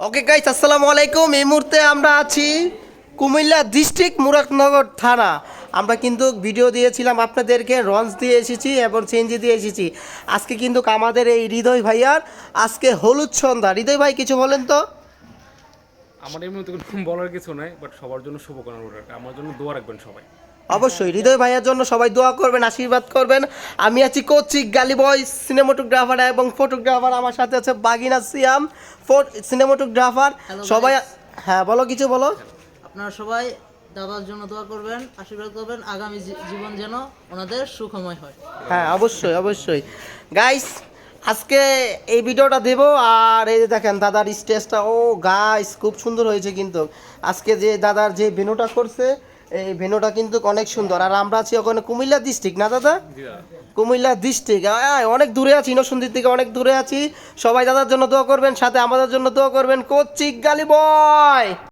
Okay guys, আসসালামু আলাইকুম। এই মুহূর্তে আমরা আছি কুমিল্লা ডিস্ট্রিক্ট মুরাদনগর থানা। আমরা কিন্তু ভিডিও দিয়েছিলাম আপনাদেরকে, রঞ্চ দিয়ে এসেছি এবং চেঞ্জি দিয়ে এসেছি। আজকে কিন্তু আমাদের এই হৃদয় ভাইয়ার আজকে হলুদ সন্ধ্যা। হৃদয় ভাই কিছু বলেন তো। আমার এমনি তো কোনো বলার কিছু নাই, বাট সবার জন্য শুভকামনা রইলো। আমার জন্য দোয়া রাখবেন সবাই। অবশ্যই হৃদয় ভাইয়ার জন্য সবাই দোয়া করবেন, আশীর্বাদ করবেন। আমি আছি কৌচিক গালি বয়, সিনেমাটোগ্রাফার এবং ফটোগ্রাফার। আমার সাথে আছে বাগিনা সিয়াম, সিনেমাটোগ্রাফার। Hello সবাই guys. হ্যাঁ বলো, কিছু বলো। আপনারা সবাই দাদার জন্য দোয়া করবেন, আশীর্বাদ করবেন, আগামী জীবন যেন ওনাদের সুখময় হয়। হ্যাঁ অবশ্যই অবশ্যই গাইস, আজকে এই ভিডিওটা দেব। আর এই যে দেখেন দাদার স্টেজটা, ও গাইস খুব সুন্দর হয়েছে কিন্তু। আজকে যে দাদার যে ভেন্যুটা করছে, এই ভেন্যুটা কিন্তু অনেক সুন্দর। আর আমরা আছি ওখানে কুমিল্লা ডিস্ট্রিক্ট, না দাদা? কুমিল্লা ডিস্ট্রিক্ট অনেক দূরে আছি, নরসিংদীর থেকে অনেক দূরে আছি। সবাই দাদার জন্য দোয়া করবেন, সাথে আমাদের জন্য দোয়া করবেন। কৌচিক গালি বয়।